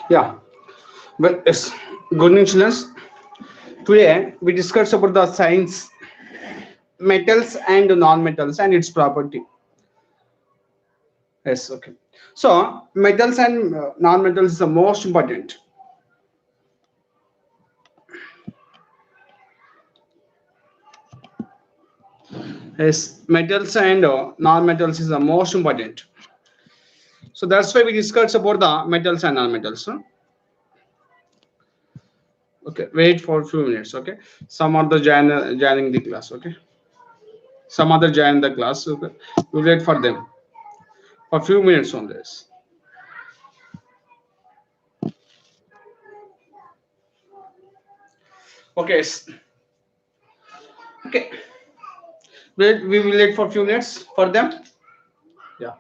Yeah, well, yes. Good news, students. Today we discussed about the science, metals and non-metals and its property. Yes, okay. So metals and non-metals is the most important. Yes, metals and non-metals is the most important. So that's why we discussed about the metals and non-metals. Huh? Okay, wait for a few minutes. Okay, some other joining the class. Okay, some other join the class. Okay, we wait for them for a few minutes on this. Okay, okay. Wait, we will wait for a few minutes for them. Yeah.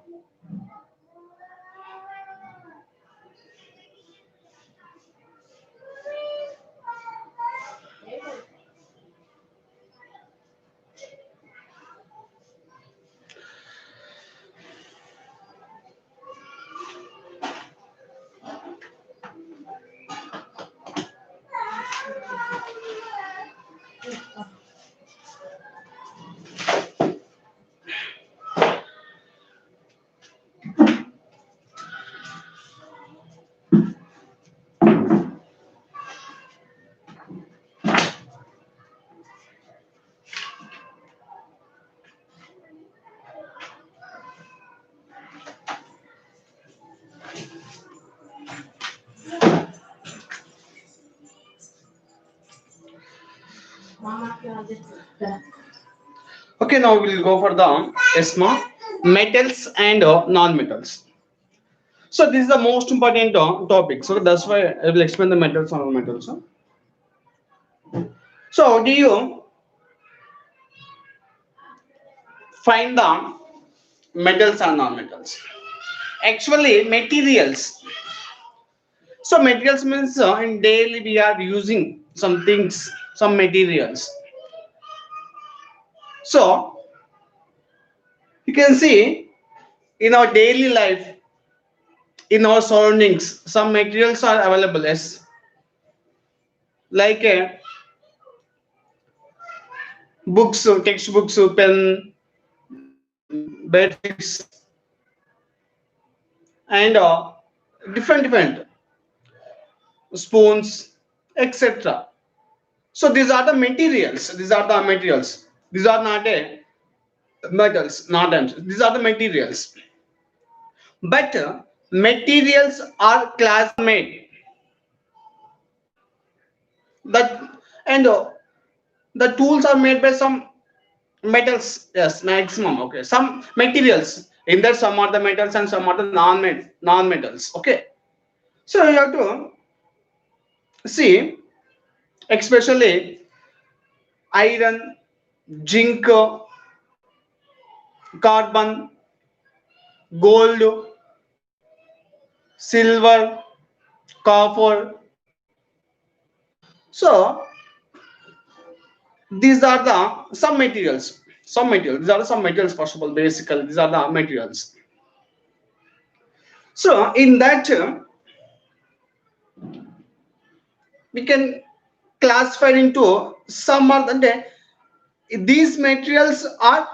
Okay, now we'll go for the ESMA metals and non-metals. So this is the most important topic. So that's why I will explain the metals and non-metals. Huh? So do you find the metals and non-metals? Actually, materials. So materials means in daily we are using some things, some materials. So you can see in our daily life, in our surroundings, some materials are available as like books, textbooks, pen, bed sheets, and different spoons, etc. So these are the materials. These are the materials. These are not metals, not atoms. These are the materials. But materials are class made. That and the tools are made by some metals. Yes, maximum. Okay, some materials. In that, some are the metals and some are the non-metals. Okay, so you have to see, especially iron, zinc, carbon, gold, silver, copper. So these are the some materials. Some materials. These are some materials. First of all, basically, these are the materials. So in that, we can classify into some are the these materials are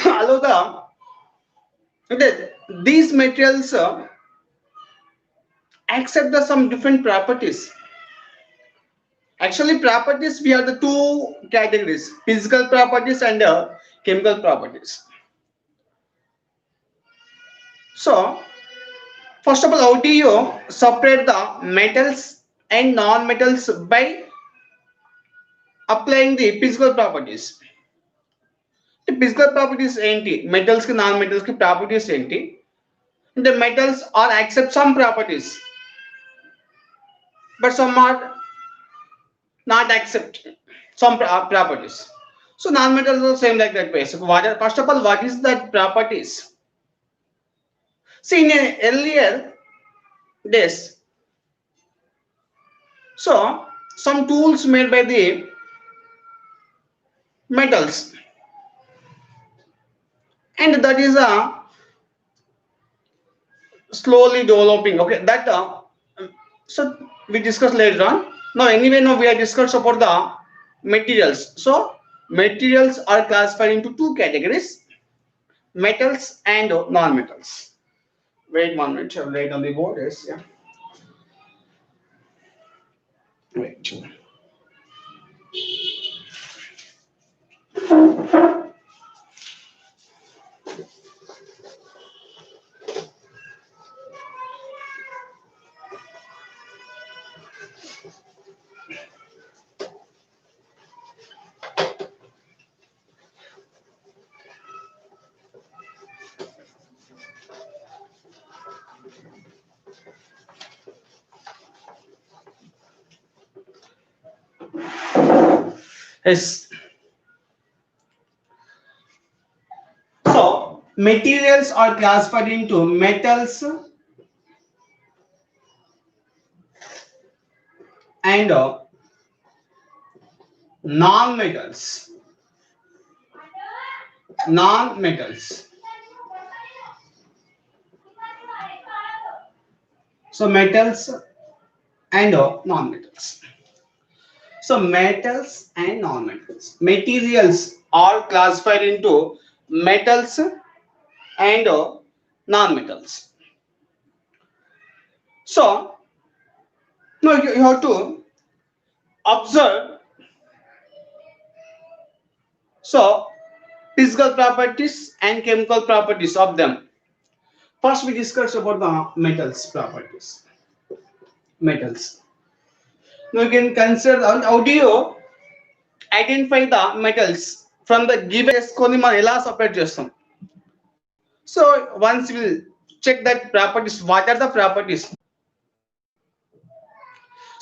allow these materials accept the some different properties. Actually, properties we have the two categories: physical properties and chemical properties. So, first of all, how do you separate the metals and non-metals by applying the physical properties? The physical properties ఏంటి? Metals కి non-metals కి properties ఏంటి? The metals are accept some properties, but some are not accept some properties. So non-metals are same like that basic. First of all, what is that properties? See, in earlier days, so some tools made by the metals, and that is a slowly developing. Okay, that so we discuss later on. Now anyway, now we are discussed about the materials. So materials are classified into two categories: metals and non-metals. Wait one minute, I'll write on the board. Yes, yeah. Wait. Yes. So materials are classified into metals and non-metals. Non-metals. So metals and non-metals. So metals and non-metals. Materials are classified into metals and non-metals. So now you have to observe. So physical properties and chemical properties of them. First, we discuss about the metals properties. Metals. Now you can consider how do you identify the metals from the given చేసుకొని మనం ఎలా separate చేస్తాం. So once we will check that properties, what are the properties?